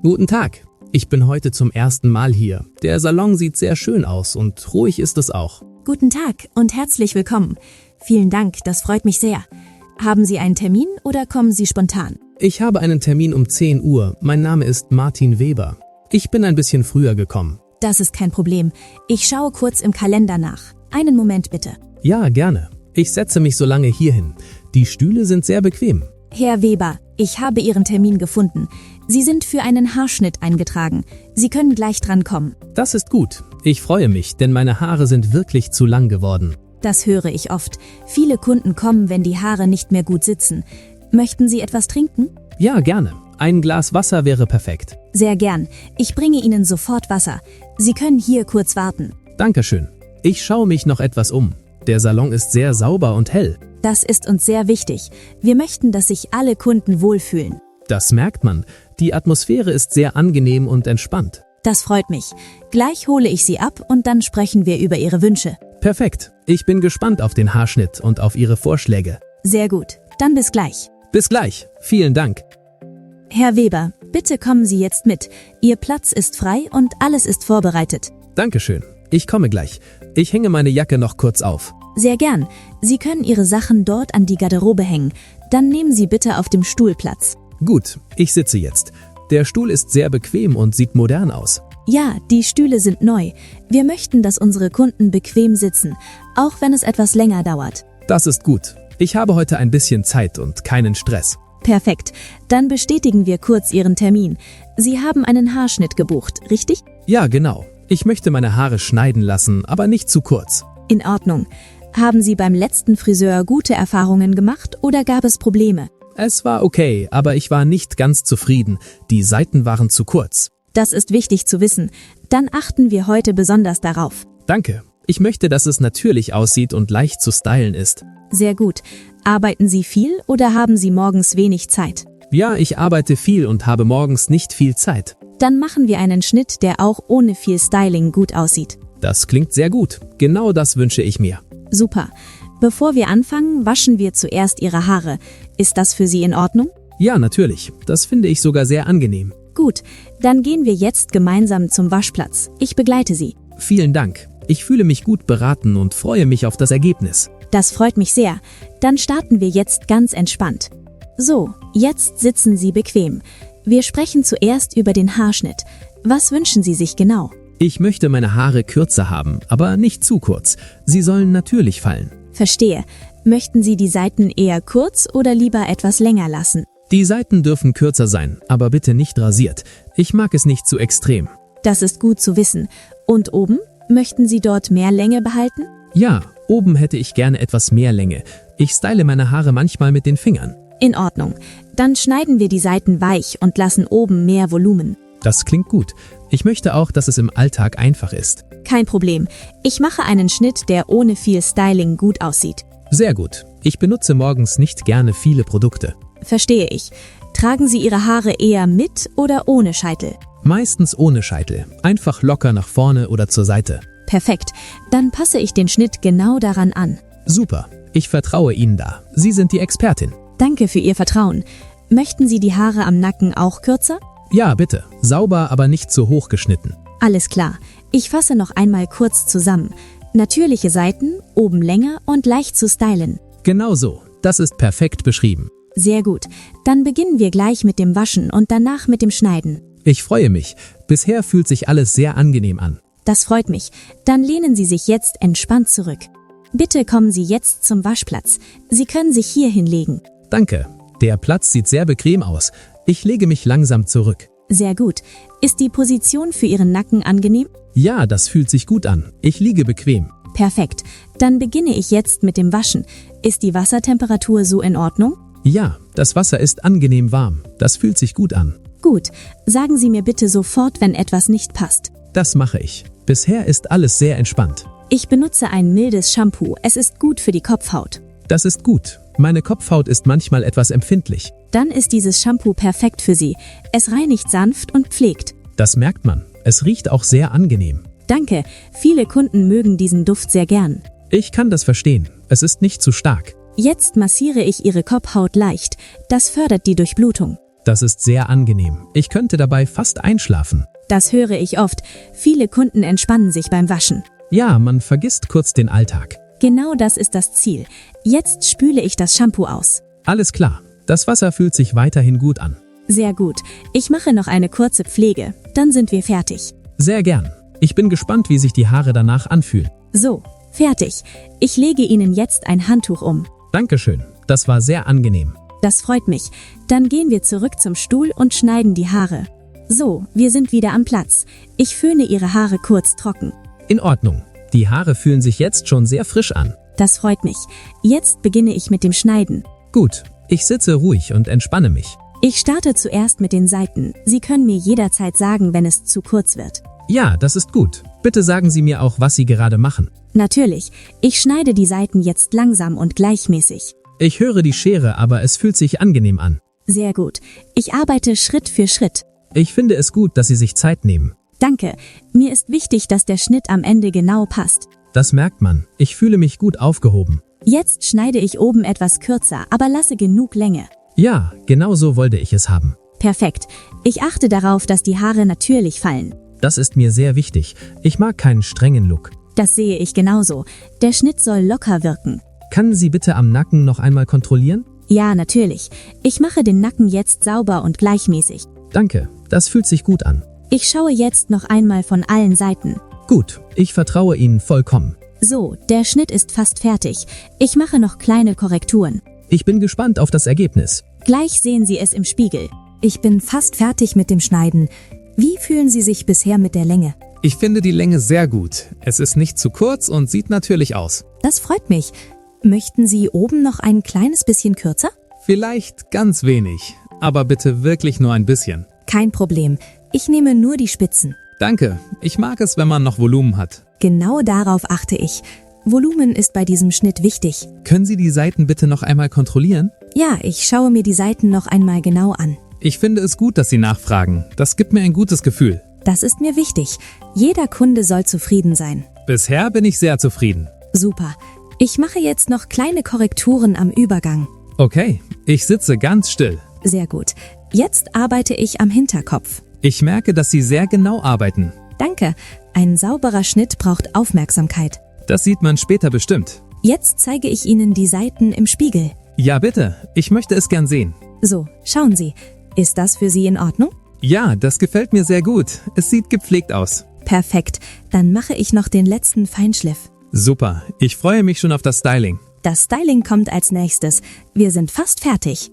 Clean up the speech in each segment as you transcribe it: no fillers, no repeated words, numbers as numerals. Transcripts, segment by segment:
Guten Tag. Ich bin heute zum ersten Mal hier. Der Salon sieht sehr schön aus und ruhig ist es auch. Guten Tag und herzlich willkommen. Vielen Dank, das freut mich sehr. Haben Sie einen Termin oder kommen Sie spontan? Ich habe einen Termin um 10 Uhr. Mein Name ist Martin Weber. Ich bin ein bisschen früher gekommen. Das ist kein Problem. Ich schaue kurz im Kalender nach. Einen Moment bitte. Ja, gerne. Ich setze mich so lange hierhin. Die Stühle sind sehr bequem. Herr Weber, ich habe Ihren Termin gefunden. Sie sind für einen Haarschnitt eingetragen. Sie können gleich drankommen. Das ist gut. Ich freue mich, denn meine Haare sind wirklich zu lang geworden. Das höre ich oft. Viele Kunden kommen, wenn die Haare nicht mehr gut sitzen. Möchten Sie etwas trinken? Ja, gerne. Ein Glas Wasser wäre perfekt. Sehr gern. Ich bringe Ihnen sofort Wasser. Sie können hier kurz warten. Dankeschön. Ich schaue mich noch etwas um. Der Salon ist sehr sauber und hell. Das ist uns sehr wichtig. Wir möchten, dass sich alle Kunden wohlfühlen. Das merkt man. Die Atmosphäre ist sehr angenehm und entspannt. Das freut mich. Gleich hole ich Sie ab und dann sprechen wir über Ihre Wünsche. Perfekt. Ich bin gespannt auf den Haarschnitt und auf Ihre Vorschläge. Sehr gut. Dann bis gleich. Bis gleich. Vielen Dank. Herr Weber, bitte kommen Sie jetzt mit. Ihr Platz ist frei und alles ist vorbereitet. Dankeschön. Ich komme gleich. Ich hänge meine Jacke noch kurz auf. Sehr gern. Sie können Ihre Sachen dort an die Garderobe hängen. Dann nehmen Sie bitte auf dem Stuhl Platz. Gut, ich sitze jetzt. Der Stuhl ist sehr bequem und sieht modern aus. Ja, die Stühle sind neu. Wir möchten, dass unsere Kunden bequem sitzen, auch wenn es etwas länger dauert. Das ist gut. Ich habe heute ein bisschen Zeit und keinen Stress. Perfekt. Dann bestätigen wir kurz Ihren Termin. Sie haben einen Haarschnitt gebucht, richtig? Ja, genau. Ich möchte meine Haare schneiden lassen, aber nicht zu kurz. In Ordnung. Haben Sie beim letzten Friseur gute Erfahrungen gemacht oder gab es Probleme? Es war okay, aber ich war nicht ganz zufrieden. Die Seiten waren zu kurz. Das ist wichtig zu wissen. Dann achten wir heute besonders darauf. Danke. Ich möchte, dass es natürlich aussieht und leicht zu stylen ist. Sehr gut. Arbeiten Sie viel oder haben Sie morgens wenig Zeit? Ja, ich arbeite viel und habe morgens nicht viel Zeit. Dann machen wir einen Schnitt, der auch ohne viel Styling gut aussieht. Das klingt sehr gut. Genau das wünsche ich mir. Super. Bevor wir anfangen, waschen wir zuerst Ihre Haare. Ist das für Sie in Ordnung? Ja, natürlich. Das finde ich sogar sehr angenehm. Gut, dann gehen wir jetzt gemeinsam zum Waschplatz. Ich begleite Sie. Vielen Dank. Ich fühle mich gut beraten und freue mich auf das Ergebnis. Das freut mich sehr. Dann starten wir jetzt ganz entspannt. So, jetzt sitzen Sie bequem. Wir sprechen zuerst über den Haarschnitt. Was wünschen Sie sich genau? Ich möchte meine Haare kürzer haben, aber nicht zu kurz. Sie sollen natürlich fallen. Verstehe. Möchten Sie die Seiten eher kurz oder lieber etwas länger lassen? Die Seiten dürfen kürzer sein, aber bitte nicht rasiert. Ich mag es nicht zu extrem. Das ist gut zu wissen. Und oben? Möchten Sie dort mehr Länge behalten? Ja, oben hätte ich gerne etwas mehr Länge. Ich style meine Haare manchmal mit den Fingern. In Ordnung. Dann schneiden wir die Seiten weich und lassen oben mehr Volumen. Das klingt gut. Ich möchte auch, dass es im Alltag einfach ist. Kein Problem. Ich mache einen Schnitt, der ohne viel Styling gut aussieht. Sehr gut. Ich benutze morgens nicht gerne viele Produkte. Verstehe ich. Tragen Sie Ihre Haare eher mit oder ohne Scheitel? Meistens ohne Scheitel. Einfach locker nach vorne oder zur Seite. Perfekt. Dann passe ich den Schnitt genau daran an. Super. Ich vertraue Ihnen da. Sie sind die Expertin. Danke für Ihr Vertrauen. Möchten Sie die Haare am Nacken auch kürzer? Ja, bitte. Sauber, aber nicht zu hoch geschnitten. Alles klar. Ich fasse noch einmal kurz zusammen. Natürliche Seiten, oben länger und leicht zu stylen. Genau so. Das ist perfekt beschrieben. Sehr gut. Dann beginnen wir gleich mit dem Waschen und danach mit dem Schneiden. Ich freue mich. Bisher fühlt sich alles sehr angenehm an. Das freut mich. Dann lehnen Sie sich jetzt entspannt zurück. Bitte kommen Sie jetzt zum Waschplatz. Sie können sich hier hinlegen. Danke. Der Platz sieht sehr bequem aus. Ich lege mich langsam zurück. Sehr gut. Ist die Position für Ihren Nacken angenehm? Ja, das fühlt sich gut an. Ich liege bequem. Perfekt. Dann beginne ich jetzt mit dem Waschen. Ist die Wassertemperatur so in Ordnung? Ja, das Wasser ist angenehm warm. Das fühlt sich gut an. Gut. Sagen Sie mir bitte sofort, wenn etwas nicht passt. Das mache ich. Bisher ist alles sehr entspannt. Ich benutze ein mildes Shampoo. Es ist gut für die Kopfhaut. Das ist gut. Meine Kopfhaut ist manchmal etwas empfindlich. Dann ist dieses Shampoo perfekt für Sie. Es reinigt sanft und pflegt. Das merkt man. Es riecht auch sehr angenehm. Danke. Viele Kunden mögen diesen Duft sehr gern. Ich kann das verstehen. Es ist nicht zu stark. Jetzt massiere ich Ihre Kopfhaut leicht. Das fördert die Durchblutung. Das ist sehr angenehm. Ich könnte dabei fast einschlafen. Das höre ich oft. Viele Kunden entspannen sich beim Waschen. Ja, man vergisst kurz den Alltag. Genau das ist das Ziel. Jetzt spüle ich das Shampoo aus. Alles klar. Das Wasser fühlt sich weiterhin gut an. Sehr gut. Ich mache noch eine kurze Pflege. Dann sind wir fertig. Sehr gern. Ich bin gespannt, wie sich die Haare danach anfühlen. So, fertig. Ich lege Ihnen jetzt ein Handtuch um. Dankeschön. Das war sehr angenehm. Das freut mich. Dann gehen wir zurück zum Stuhl und schneiden die Haare. So, wir sind wieder am Platz. Ich föhne Ihre Haare kurz trocken. In Ordnung. Die Haare fühlen sich jetzt schon sehr frisch an. Das freut mich. Jetzt beginne ich mit dem Schneiden. Gut, ich sitze ruhig und entspanne mich. Ich starte zuerst mit den Seiten. Sie können mir jederzeit sagen, wenn es zu kurz wird. Ja, das ist gut. Bitte sagen Sie mir auch, was Sie gerade machen. Natürlich. Ich schneide die Seiten jetzt langsam und gleichmäßig. Ich höre die Schere, aber es fühlt sich angenehm an. Sehr gut. Ich arbeite Schritt für Schritt. Ich finde es gut, dass Sie sich Zeit nehmen. Danke. Mir ist wichtig, dass der Schnitt am Ende genau passt. Das merkt man. Ich fühle mich gut aufgehoben. Jetzt schneide ich oben etwas kürzer, aber lasse genug Länge. Ja, genau so wollte ich es haben. Perfekt. Ich achte darauf, dass die Haare natürlich fallen. Das ist mir sehr wichtig. Ich mag keinen strengen Look. Das sehe ich genauso. Der Schnitt soll locker wirken. Kann Sie bitte am Nacken noch einmal kontrollieren? Ja, natürlich. Ich mache den Nacken jetzt sauber und gleichmäßig. Danke, das fühlt sich gut an. Ich schaue jetzt noch einmal von allen Seiten. Gut, ich vertraue Ihnen vollkommen. So, der Schnitt ist fast fertig. Ich mache noch kleine Korrekturen. Ich bin gespannt auf das Ergebnis. Gleich sehen Sie es im Spiegel. Ich bin fast fertig mit dem Schneiden. Wie fühlen Sie sich bisher mit der Länge? Ich finde die Länge sehr gut. Es ist nicht zu kurz und sieht natürlich aus. Das freut mich. Möchten Sie oben noch ein kleines bisschen kürzer? Vielleicht ganz wenig, aber bitte wirklich nur ein bisschen. Kein Problem. Ich nehme nur die Spitzen. Danke, ich mag es, wenn man noch Volumen hat. Genau darauf achte ich. Volumen ist bei diesem Schnitt wichtig. Können Sie die Seiten bitte noch einmal kontrollieren? Ja, ich schaue mir die Seiten noch einmal genau an. Ich finde es gut, dass Sie nachfragen. Das gibt mir ein gutes Gefühl. Das ist mir wichtig. Jeder Kunde soll zufrieden sein. Bisher bin ich sehr zufrieden. Super. Ich mache jetzt noch kleine Korrekturen am Übergang. Okay, ich sitze ganz still. Sehr gut. Jetzt arbeite ich am Hinterkopf. Ich merke, dass Sie sehr genau arbeiten. Danke. Ein sauberer Schnitt braucht Aufmerksamkeit. Das sieht man später bestimmt. Jetzt zeige ich Ihnen die Seiten im Spiegel. Ja, bitte. Ich möchte es gern sehen. So, schauen Sie. Ist das für Sie in Ordnung? Ja, das gefällt mir sehr gut. Es sieht gepflegt aus. Perfekt. Dann mache ich noch den letzten Feinschliff. Super. Ich freue mich schon auf das Styling. Das Styling kommt als nächstes. Wir sind fast fertig.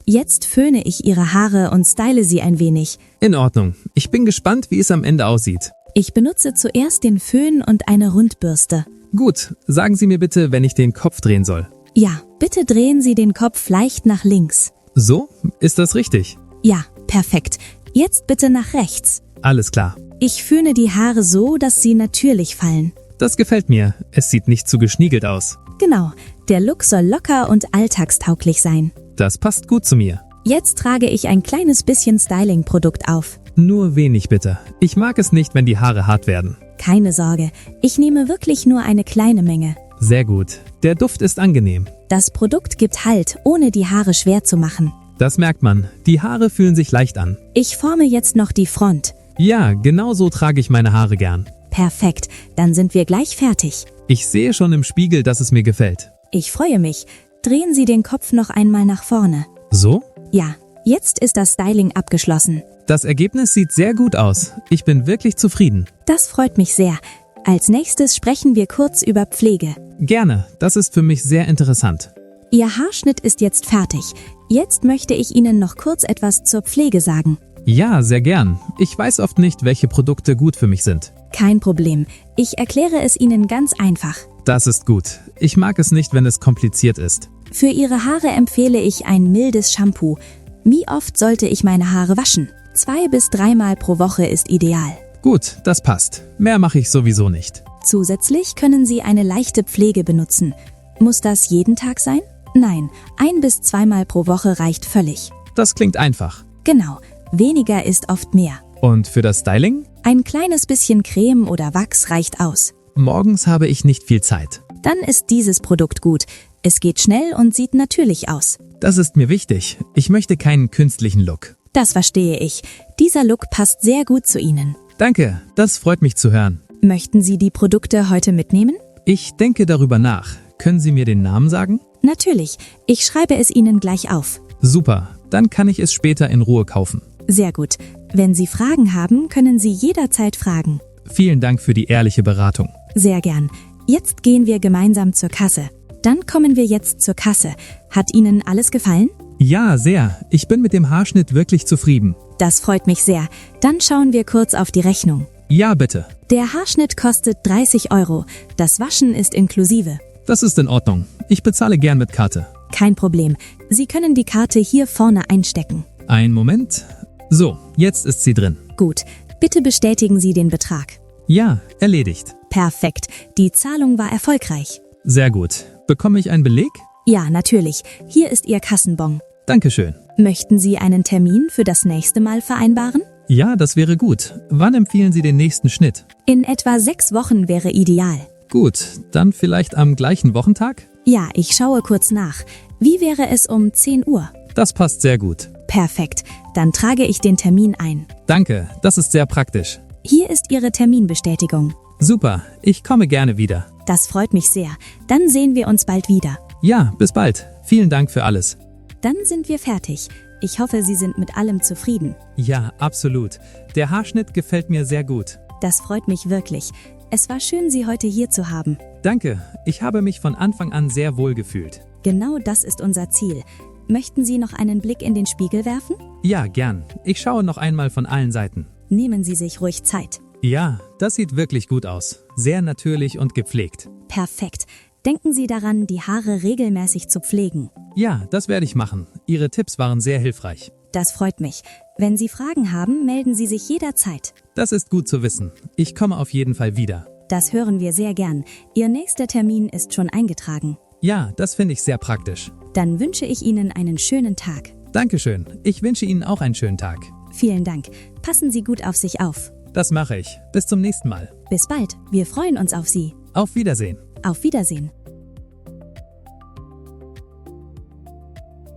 Jetzt föhne ich Ihre Haare und style sie ein wenig. In Ordnung. Ich bin gespannt, wie es am Ende aussieht. Ich benutze zuerst den Föhn und eine Rundbürste. Gut, sagen Sie mir bitte, wenn ich den Kopf drehen soll. Ja, bitte drehen Sie den Kopf leicht nach links. So? Ist das richtig? Ja, perfekt. Jetzt bitte nach rechts. Alles klar. Ich föhne die Haare so, dass sie natürlich fallen. Das gefällt mir. Es sieht nicht zu geschniegelt aus. Genau, der Look soll locker und alltagstauglich sein. Das passt gut zu mir. Jetzt trage ich ein kleines bisschen Styling-Produkt auf. Nur wenig bitte. Ich mag es nicht, wenn die Haare hart werden. Keine Sorge, ich nehme wirklich nur eine kleine Menge. Sehr gut. Der Duft ist angenehm. Das Produkt gibt Halt, ohne die Haare schwer zu machen. Das merkt man. Die Haare fühlen sich leicht an. Ich forme jetzt noch die Front. Ja, genau so trage ich meine Haare gern. Perfekt, dann sind wir gleich fertig. Ich sehe schon im Spiegel, dass es mir gefällt. Ich freue mich. Drehen Sie den Kopf noch einmal nach vorne. So? Ja, jetzt ist das Styling abgeschlossen. Das Ergebnis sieht sehr gut aus. Ich bin wirklich zufrieden. Das freut mich sehr. Als nächstes sprechen wir kurz über Pflege. Gerne, das ist für mich sehr interessant. Ihr Haarschnitt ist jetzt fertig. Jetzt möchte ich Ihnen noch kurz etwas zur Pflege sagen. Ja, sehr gern. Ich weiß oft nicht, welche Produkte gut für mich sind. Kein Problem. Ich erkläre es Ihnen ganz einfach. Das ist gut. Ich mag es nicht, wenn es kompliziert ist. Für Ihre Haare empfehle ich ein mildes Shampoo. Wie oft sollte ich meine Haare waschen? 2 bis 3 Mal pro Woche ist ideal. Gut, das passt. Mehr mache ich sowieso nicht. Zusätzlich können Sie eine leichte Pflege benutzen. Muss das jeden Tag sein? Nein, 1 bis 2 Mal pro Woche reicht völlig. Das klingt einfach. Genau, weniger ist oft mehr. Und für das Styling? Ein kleines bisschen Creme oder Wachs reicht aus. Morgens habe ich nicht viel Zeit. Dann ist dieses Produkt gut. Es geht schnell und sieht natürlich aus. Das ist mir wichtig. Ich möchte keinen künstlichen Look. Das verstehe ich. Dieser Look passt sehr gut zu Ihnen. Danke, das freut mich zu hören. Möchten Sie die Produkte heute mitnehmen? Ich denke darüber nach. Können Sie mir den Namen sagen? Natürlich. Ich schreibe es Ihnen gleich auf. Super, dann kann ich es später in Ruhe kaufen. Sehr gut. Wenn Sie Fragen haben, können Sie jederzeit fragen. Vielen Dank für die ehrliche Beratung. Sehr gern. Jetzt gehen wir gemeinsam zur Kasse. Dann kommen wir jetzt zur Kasse. Hat Ihnen alles gefallen? Ja, sehr. Ich bin mit dem Haarschnitt wirklich zufrieden. Das freut mich sehr. Dann schauen wir kurz auf die Rechnung. Ja, bitte. Der Haarschnitt kostet 30 €. Das Waschen ist inklusive. Das ist in Ordnung. Ich bezahle gern mit Karte. Kein Problem. Sie können die Karte hier vorne einstecken. Einen Moment. So, jetzt ist sie drin. Gut. Bitte bestätigen Sie den Betrag. Ja, erledigt. Perfekt. Die Zahlung war erfolgreich. Sehr gut. Bekomme ich einen Beleg? Ja, natürlich. Hier ist Ihr Kassenbon. Dankeschön. Möchten Sie einen Termin für das nächste Mal vereinbaren? Ja, das wäre gut. Wann empfehlen Sie den nächsten Schnitt? In etwa 6 Wochen wäre ideal. Gut, dann vielleicht am gleichen Wochentag? Ja, ich schaue kurz nach. Wie wäre es um 10 Uhr? Das passt sehr gut. Perfekt. Dann trage ich den Termin ein. Danke, das ist sehr praktisch. Hier ist Ihre Terminbestätigung. Super, ich komme gerne wieder. Das freut mich sehr. Dann sehen wir uns bald wieder. Ja, bis bald. Vielen Dank für alles. Dann sind wir fertig. Ich hoffe, Sie sind mit allem zufrieden. Ja, absolut. Der Haarschnitt gefällt mir sehr gut. Das freut mich wirklich. Es war schön, Sie heute hier zu haben. Danke, ich habe mich von Anfang an sehr wohl gefühlt. Genau das ist unser Ziel. Möchten Sie noch einen Blick in den Spiegel werfen? Ja, gern. Ich schaue noch einmal von allen Seiten. Nehmen Sie sich ruhig Zeit. Ja, das sieht wirklich gut aus. Sehr natürlich und gepflegt. Perfekt. Denken Sie daran, die Haare regelmäßig zu pflegen. Ja, das werde ich machen. Ihre Tipps waren sehr hilfreich. Das freut mich. Wenn Sie Fragen haben, melden Sie sich jederzeit. Das ist gut zu wissen. Ich komme auf jeden Fall wieder. Das hören wir sehr gern. Ihr nächster Termin ist schon eingetragen. Ja, das finde ich sehr praktisch. Dann wünsche ich Ihnen einen schönen Tag. Dankeschön. Ich wünsche Ihnen auch einen schönen Tag. Vielen Dank. Passen Sie gut auf sich auf. Das mache ich. Bis zum nächsten Mal. Bis bald. Wir freuen uns auf Sie. Auf Wiedersehen. Auf Wiedersehen.